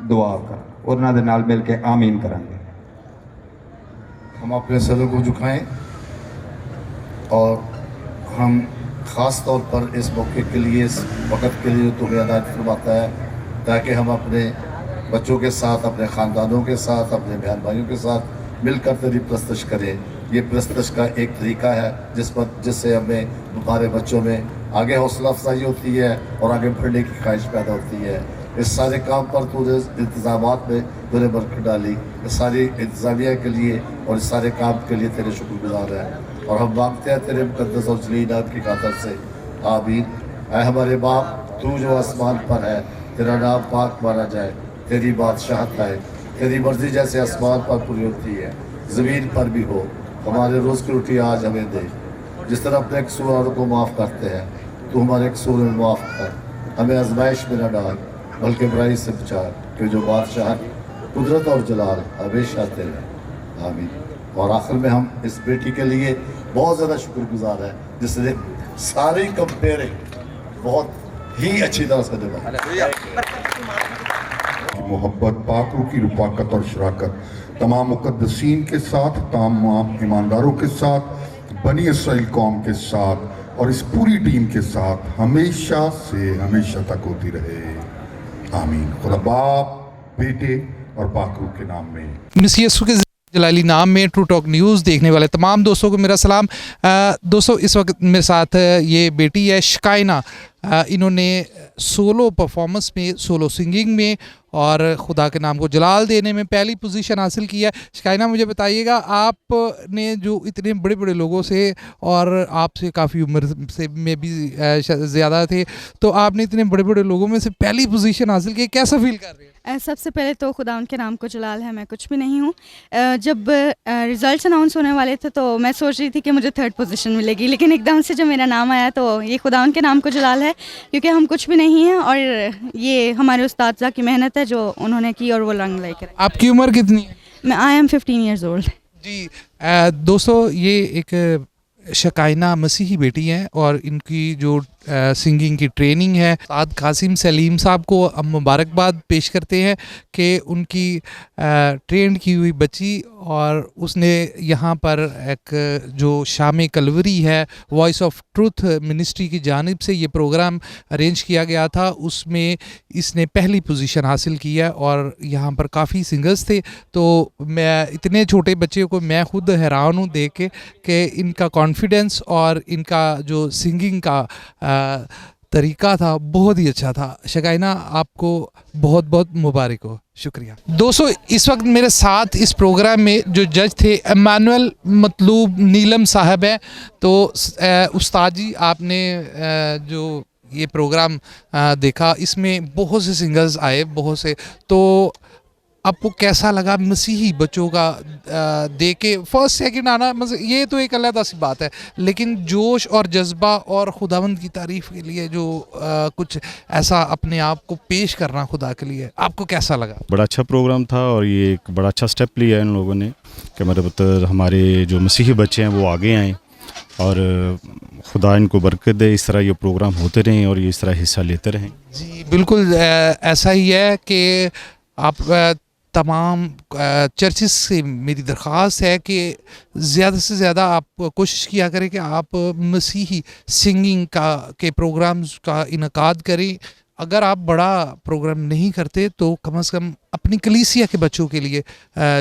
दुआ कर और उन्हां दे नाल मिल के आमीन करांगे। हम अपने सरों को झुकाएं और हम ख़ास तौर पर इस मौके के लिए, इस वक़्त के लिए तुम्हें अदा फरमाता है ताकि हम अपने बच्चों के साथ, अपने ख़ानदानों के साथ, अपने बहन भाइयों के साथ मिलकर तेरी प्रस्तश करें। ये प्रस्तश का एक तरीका है जिससे हमें हमारे बच्चों में आगे हौसला अफजाई होती है और आगे बढ़ने की ख्वाहिश पैदा होती है। इस सारे काम पर तूने इंतज़ामात में तूने बरकत डाली, इस सारी इंतज़ामिया के लिए और इस सारे काम के लिए तेरे शुक्रगुजार हैं। और हम मांगते हैं तेरे मुकद्दस और जलील नाम की खातिर से, आमीन। ऐ हमारे बाप, तू जो आसमान पर है, तेरा नाम पाक माना जाए, तेरी बादशाहत आए, तेरी मर्जी जैसे आसमान पर पूरी होती है ज़मीन पर भी हो। हमारे रोज़ की रोटी आज हमें दे, जिस तरह अपने कसूरवारों को माफ़ करते हैं तू हमारे कसूर में माफ़ कर। हमें आजमाइश में न डाल बल्कि बुराई से बचा, कि जो बादशाह, कुदरत और जलाल हमेशा तेरे। आमीन। और आखिर में हम इस बेटी के लिए बहुत ज़्यादा शुक्रगुजार हैं जिसने सारी कंपेयरिंग बहुत ही अच्छी तरह से निभाई। मोहब्बत, पाकरू की रफ़ाकत और शराकत तमाम मुक़द्दसीन के साथ, तमाम ईमानदारों के साथ, बनी इसराइल कौम के साथ और इस पूरी टीम के साथ हमेशा से हमेशा तक होती रहे। आमीन। खुदा बाप, बेटे और पाकरू के नाम में। मसीह यीशु के जलाली नाम में ट्रू टॉक न्यूज़ देखने वाले तमाम दोस्तों को मेरा सलाम। दोस्तों इस वक्त मेरे साथ ये बेटी है शकाइना। इन्होंने सोलो परफॉर्मेंस में, सोलो सिंगिंग में और खुदा के नाम को जलाल देने में पहली पोजीशन हासिल की है। शकाइना, मुझे बताइएगा, आपने जो इतने बड़े बड़े लोगों से और आपसे काफ़ी उम्र से में भी ज़्यादा थे, तो आपने इतने बड़े बड़े लोगों में से पहली पोजीशन हासिल की, कैसा फील कर रहे हैं? सबसे पहले तो खुदा उनके नाम को जलाल है, मैं कुछ भी नहीं हूँ। जब रिज़ल्ट अनाउंस होने वाले थे तो मैं सोच रही थी कि मुझे 3rd पोजीशन मिलेगी, लेकिन एकदम से जब मेरा नाम आया तो ये खुदा उनके नाम को जलाल है, क्योंकि हम कुछ भी नहीं हैं और ये हमारे उस्ताद की मेहनत है जो उन्होंने की और वो रंग लेकर। आपकी उम्र कितनी है? I am 15 years old. जी दोस्तों ये एक शकाइना मसीही बेटी हैं और इनकी जो सिंगिंग की ट्रेनिंग है उस्ताद कासिम सलीम साहब को हम मुबारकबाद पेश करते हैं कि उनकी ट्रेंड की हुई बच्ची और उसने यहाँ पर एक जो शाम कलवरी है वॉइस ऑफ ट्रुथ मिनिस्ट्री की जानिब से ये प्रोग्राम अरेंज किया गया था, उसमें इसने पहली पोजीशन हासिल की है और यहाँ पर काफ़ी सिंगर्स थे। तो मैं इतने छोटे बच्चे को मैं खुद हैरान हूँ देख के कि इनका कॉन्फिडेंस और इनका जो सिंगिंग का तरीका था बहुत ही अच्छा था। शकाइना आपको बहुत बहुत मुबारक हो, शुक्रिया। दोस्तों इस वक्त मेरे साथ इस प्रोग्राम में जो जज थे इमानुअल मतलूब नीलम साहब हैं। तो उस्ताद जी आपने जो ये प्रोग्राम देखा इसमें बहुत से सिंगर्स आए, बहुत से, तो आपको कैसा लगा मसीही बच्चों का देख के? फर्स्ट सेकंड आना मतलब ये तो एक अलग सी बात है, लेकिन जोश और जज्बा और खुदावंद की तारीफ़ के लिए जो कुछ ऐसा अपने आप को पेश करना खुदा के लिए, आपको कैसा लगा? बड़ा अच्छा प्रोग्राम था और ये एक बड़ा अच्छा स्टेप लिया है इन लोगों ने कि मतलब हमारे जो मसीही बच्चे हैं वो आगे आएँ और खुदा इनको बरकत दे, इस तरह ये प्रोग्राम होते रहें और ये इस तरह हिस्सा लेते रहें। जी बिल्कुल ऐसा ही है कि आप तमाम चर्चिस से मेरी दरख्वास्त है कि ज़्यादा से ज़्यादा आप कोशिश किया करें कि आप मसीही सिंगिंग के प्रोग्राम्स का इनकाद करें। अगर आप बड़ा प्रोग्राम नहीं करते तो कम से कम अपनी कलीसिया के बच्चों के लिए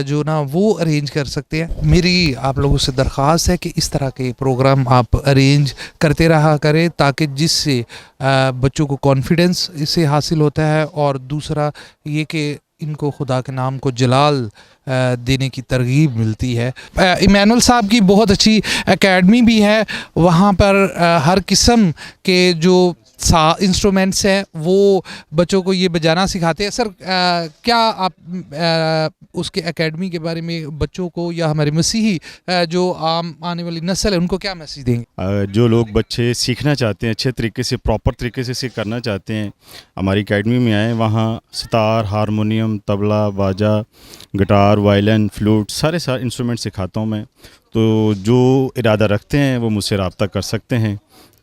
जो ना वो अरेंज कर सकते हैं। मेरी आप लोगों से दरख्वास्त है कि इस तरह के प्रोग्राम आप अरेंज करते रहा करें ताकि जिससे बच्चों को कॉन्फिडेंस इससे हासिल होता है और दूसरा ये कि इनको खुदा के नाम को जलाल देने की तरगीब मिलती है। इमानुअल साहब की बहुत अच्छी एकेडमी भी है, वहाँ पर हर किस्म के जो इंस्ट्रूमेंट्स हैं वो बच्चों को ये बजाना सिखाते हैं। सर क्या आप उसके एकेडमी के बारे में बच्चों को या हमारे मसीही जो आने वाली नस्ल है उनको क्या मैसेज देंगे? जो लोग बच्चे सीखना चाहते हैं अच्छे तरीके से, प्रॉपर तरीके से करना चाहते हैं, हमारी एकेडमी में आए। वहाँ सितार, हारमोनियम, तबला, बाजा, गिटार, वायलिन, फ्लूट सारे इंस्ट्रूमेंट सिखाता हूँ मैं। तो जो इरादा रखते हैं वो मुझसे रब्ता कर सकते हैं,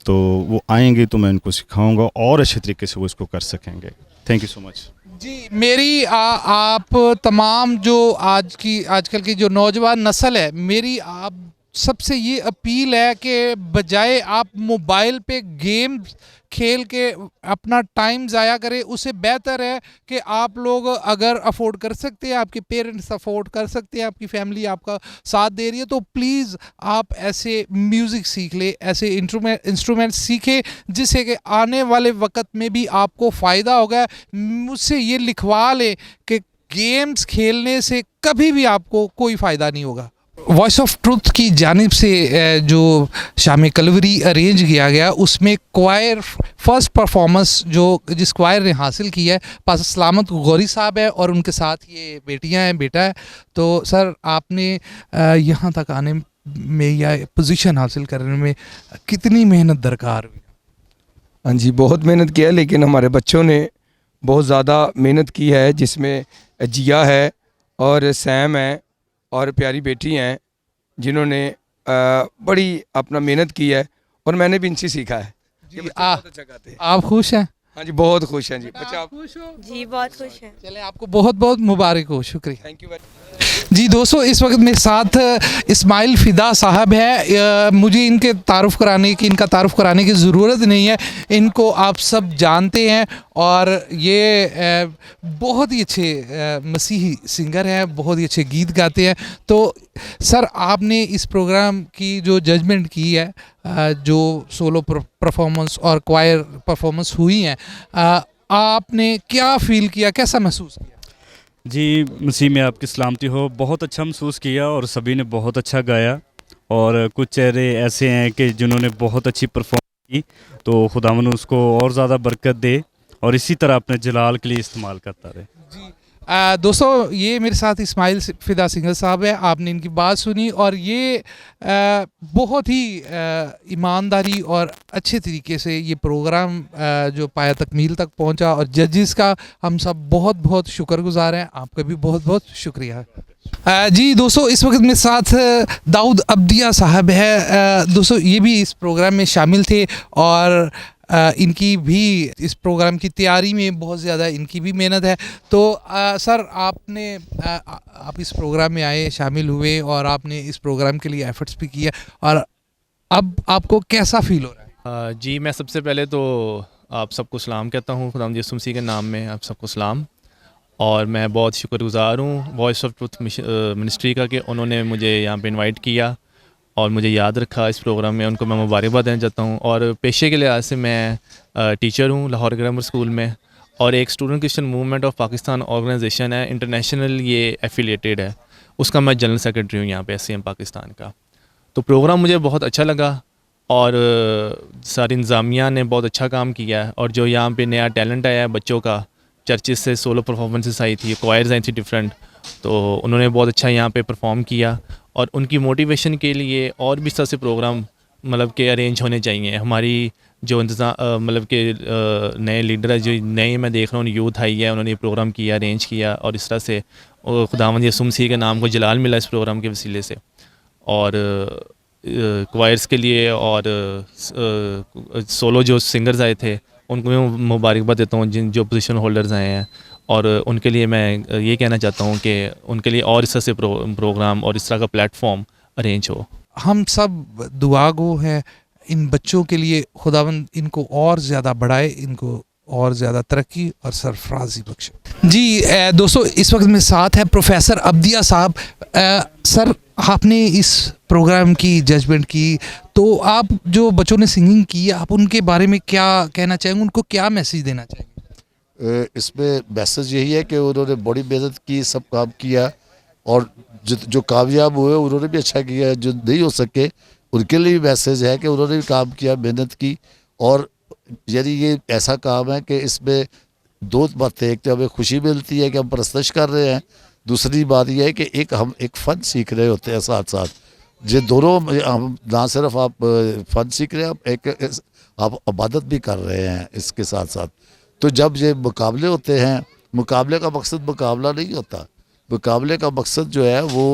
तो वो आएंगे तो मैं उनको सिखाऊंगा और अच्छे तरीके से वो इसको कर सकेंगे। Thank you so much. जी मेरी आप तमाम जो आजकल की जो नौजवान नस्ल है, मेरी आप सबसे ये अपील है कि बजाय आप मोबाइल पे गेम खेल के अपना टाइम ज़ाया करें, उससे बेहतर है कि आप लोग अगर अफोर्ड कर सकते हैं, आपके पेरेंट्स अफोर्ड कर सकते हैं, आपकी फैमिली आपका साथ दे रही है, तो प्लीज़ आप ऐसे म्यूज़िक सीख ले, ऐसे इंस्ट्रूमेंट सीखें जिससे कि आने वाले वक्त में भी आपको फ़ायदा होगा। मुझसे ये लिखवा लें कि गेम्स खेलने से कभी भी आपको कोई फ़ायदा नहीं होगा। वॉइस ऑफ ट्रुथ की जानिब से जो शाम कलवरी अरेंज किया गया उसमें क्वायर फर्स्ट परफॉर्मेंस जो जिस क्वायर ने हासिल की है पास सलामत गौरी साहब है और उनके साथ ये बेटियां हैं, बेटा है। तो सर आपने यहाँ तक आने में या पोजीशन हासिल करने में कितनी मेहनत दरकार हुई? हाँ जी, बहुत मेहनत किया है, लेकिन हमारे बच्चों ने बहुत ज़्यादा मेहनत की है, जिसमें जिया है और सैम है और प्यारी बेटी हैं जिन्होंने बड़ी अपना मेहनत की है और मैंने भी इनसे सीखा है। जी आप खुश हैं? हाँ जी बहुत खुश हैं जी। बच्चा आप खुश हो? जी बहुत खुश हैं। चले आपको बहुत बहुत मुबारक हो, शुक्रिया। Thank you. जी दोस्तों इस वक्त मेरे साथ इस्माइल फ़िदा साहब है। मुझे इनका तारुफ़ कराने की ज़रूरत नहीं है, इनको आप सब जानते हैं और ये बहुत ही अच्छे मसीही सिंगर हैं, बहुत ही अच्छे गीत गाते हैं। तो सर आपने इस प्रोग्राम की जो जजमेंट की है, जो सोलो परफॉर्मेंस और क्वायर परफॉर्मेंस हुई हैं, आपने क्या फ़ील किया, कैसा महसूस किया? जी मसीह में आपकी सलामती हो। बहुत अच्छा महसूस किया और सभी ने बहुत अच्छा गाया और कुछ चेहरे ऐसे हैं कि जिन्होंने बहुत अच्छी परफॉर्मेंस की, तो खुदावन उसको और ज़्यादा बरकत दे और इसी तरह अपने जलाल के लिए इस्तेमाल करता रहे। जी दोस्तों ये मेरे साथ इस्माइल फ़िदा सिंगर साहब है। आपने इनकी बात सुनी और ये बहुत ही ईमानदारी और अच्छे तरीके से ये प्रोग्राम जो पाया तकमील तक पहुंचा और जजेस का हम सब बहुत बहुत शुक्रगुजार हैं। आपका भी बहुत बहुत शुक्रिया। जी दोस्तों, इस वक्त मेरे साथ दाऊद अब्दिया साहब है। दोस्तों ये भी इस प्रोग्राम में शामिल थे और इनकी भी इस प्रोग्राम की तैयारी में बहुत ज़्यादा इनकी भी मेहनत है। तो सर आप इस प्रोग्राम में आए, शामिल हुए और आपने इस प्रोग्राम के लिए एफर्ट्स भी किया और अब आपको कैसा फील हो रहा है? जी मैं सबसे पहले तो आप सबको सलाम कहता हूँ, खुदावंद यीशु मसीह के नाम में आप सबको सलाम। और मैं बहुत शुक्रगुज़ार हूँ वॉइस ऑफ ट्रुथ मिनिस्ट्री का कि उन्होंने मुझे यहाँ पे इनवाइट किया और मुझे याद रखा इस प्रोग्राम में। उनको मैं मुबारकबाद देना चाहता हूँ। और पेशे के लिहाज से मैं टीचर हूँ लाहौर ग्रामर स्कूल में, और एक student Christian movement of Pakistan organisation है, इंटरनेशनल ये एफिलिएटेड है, उसका मैं जनरल सेक्रेटरी हूँ यहाँ पे SCM पाकिस्तान का। तो प्रोग्राम मुझे बहुत अच्छा लगा और सारी इंतज़ामिया ने बहुत अच्छा काम किया है। और जो यहाँ पे नया टैलेंट आया है बच्चों का, चर्चेस से सोलो परफॉर्मेंसेस आई थी, क्वायर्स आई थी डिफरेंट, तो उन्होंने बहुत अच्छा यहाँ पे परफॉर्म किया। और उनकी मोटिवेशन के लिए और भी तरह से प्रोग्राम मतलब के अरेंज होने चाहिए। हमारी जो मतलब के नए लीडर है, जो नए मैं देख रहा हूँ यूथ आई है, उन्होंने ये प्रोग्राम किया, अरेंज किया और इस तरह से खुदावंद यीशु मसीह के नाम को जलाल मिला इस प्रोग्राम के वसीले से। और क्वायर्स के लिए और सोलो जो सिंगर्स आए थे उनको मैं मुबारकबाद देता हूँ, जिन जो पोजीशन होल्डर्स आए हैं। और उनके लिए मैं ये कहना चाहता हूँ कि उनके लिए और इस तरह से प्रोग्राम और इस तरह का प्लेटफॉर्म अरेंज हो। हम सब दुआ गो हैं इन बच्चों के लिए, खुदावंद इनको और ज़्यादा बढ़ाए, इनको और ज़्यादा तरक्की और सरफराजी बख्शे। जी दोस्तों, इस वक्त मेरे साथ है प्रोफेसर अब्दिया साहब। सर आपने इस प्रोग्राम की जजमेंट की, तो आप जो बच्चों ने सिंगिंग की, आप उनके बारे में क्या कहना चाहेंगे, उनको क्या मैसेज देना चाहेंगे? इसमें मैसेज यही है कि उन्होंने बड़ी मेहनत की, सब काम किया और जो कामयाब हुए उन्होंने भी अच्छा किया, जो नहीं हो सके उनके लिए भी मैसेज है कि उन्होंने भी काम किया, मेहनत की। और यानी ये ऐसा काम है कि इसमें दो बातें, एक तो हमें खुशी मिलती है कि हम परस्तश कर रहे हैं, दूसरी बात यह है कि हम एक फ़न सीख रहे होते हैं साथ साथ। ये दोनों हम ना सिर्फ आप फ़न सीख रहे हैं, आप इबादत भी कर रहे हैं इसके साथ साथ। तो जब ये मुकाबले होते हैं, मुकाबले का मकसद मुकाबला नहीं होता, मुकाबले का मकसद जो है वो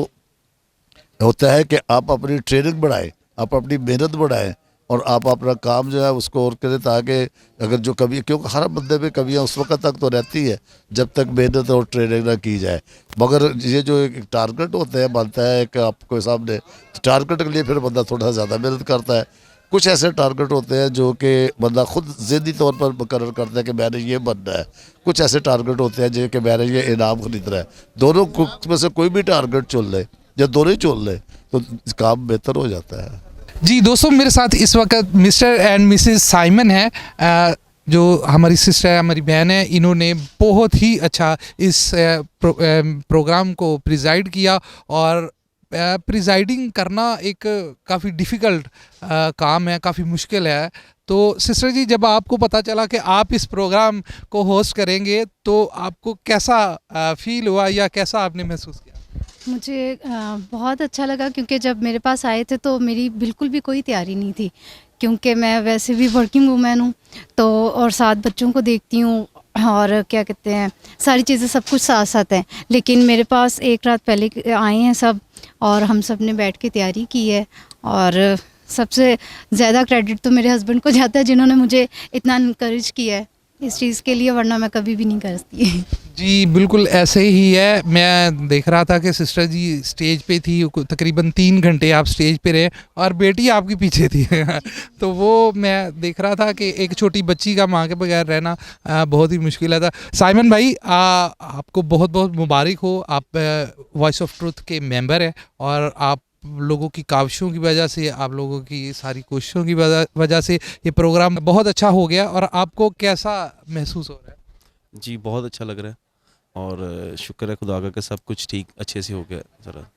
होता है कि आप अपनी ट्रेनिंग बढ़ाएं, आप अपनी मेहनत बढ़ाएं और आप अपना काम जो है उसको और करें, ताकि अगर जो कभी, क्योंकि हर बंदे में कमियाँ उस वक्त तक तो रहती है जब तक मेहनत और ट्रेनिंग ना की जाए। मगर ये जो एक टारगेट होते हैं बनता है कि आपको सामने, टारगेट के लिए फिर बंदा थोड़ा ज़्यादा मेहनत करता है। कुछ ऐसे टारगेट होते हैं जो कि बंदा खुद ज़िद्दी तौर पर मुकर्रर करता है कि मैंने ये बनना है। कुछ ऐसे टारगेट होते हैं जो कि मैंने ये इनाम खरीदना है। दोनों में से कोई भी टारगेट चुन ले या दोनों ही चुन ले तो काम बेहतर हो जाता है। जी दोस्तों, मेरे साथ इस वक्त मिस्टर एंड मिसेस साइमन है, जो हमारी सिस्टर है, हमारी बहन है। इन्होंने बहुत ही अच्छा इस प्रोग्राम को प्रिजाइड किया और प्रिजाइडिंग करना एक काफ़ी डिफ़िकल्ट काम है, काफ़ी मुश्किल है। तो सिस्टर जी, जब आपको पता चला कि आप इस प्रोग्राम को होस्ट करेंगे तो आपको कैसा फील हुआ या कैसा आपने महसूस किया? मुझे बहुत अच्छा लगा, क्योंकि जब मेरे पास आए थे तो मेरी बिल्कुल भी कोई तैयारी नहीं थी, क्योंकि मैं वैसे भी वर्किंग वूमेन हूँ तो, और 7 बच्चों को देखती हूँ और क्या कहते हैं, सारी चीज़ें सब कुछ साथ साथ हैं। लेकिन मेरे पास एक रात पहले आए हैं सब और हम सब ने बैठ के तैयारी की है। और सबसे ज़्यादा क्रेडिट तो मेरे हस्बैंड को जाता है, जिन्होंने मुझे इतना इनकरेज किया है इस चीज़ के लिए, वरना मैं कभी भी नहीं करती। जी बिल्कुल ऐसे ही है। मैं देख रहा था कि सिस्टर जी स्टेज पे थी, तकरीबन 3 घंटे आप स्टेज पे रहे और बेटी आपके पीछे थी तो वो मैं देख रहा था कि एक छोटी बच्ची का माँ के बगैर रहना बहुत ही मुश्किल था। साइमन भाई, आपको बहुत बहुत मुबारक हो। आप वॉइस ऑफ ट्रुथ के मेंबर हैं और आप लोगों की काविशों की वजह से, आप लोगों की सारी कोशिशों की वजह से ये प्रोग्राम बहुत अच्छा हो गया। और आपको कैसा महसूस हो रहा है? जी बहुत अच्छा लग रहा है और शुक्र है खुदा का कि सब कुछ ठीक अच्छे से हो गया ज़रा।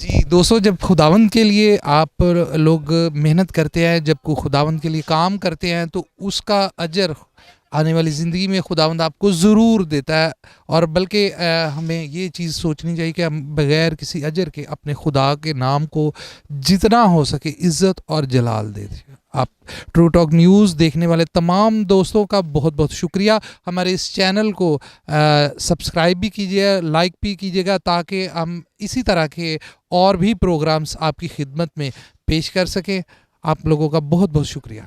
जी दोस्तों, जब खुदावंद के लिए आप लोग मेहनत करते हैं, जब खुदावंद के लिए काम करते हैं तो उसका अजर आने वाली ज़िंदगी में खुदावंद आपको ज़रूर देता है। और बल्कि हमें ये चीज़ सोचनी चाहिए कि हम बग़ैर किसी अजर के अपने खुदा के नाम को जितना हो सके इज़्ज़त और जलाल दे दें। आप ट्रू टॉक न्यूज़ देखने वाले तमाम दोस्तों का बहुत बहुत शुक्रिया। हमारे इस चैनल को सब्सक्राइब भी कीजिए, लाइक भी कीजिएगा, ताकि हम इसी तरह के और भी प्रोग्राम्स आपकी खिदमत में पेश कर सकें। आप लोगों का बहुत बहुत शुक्रिया।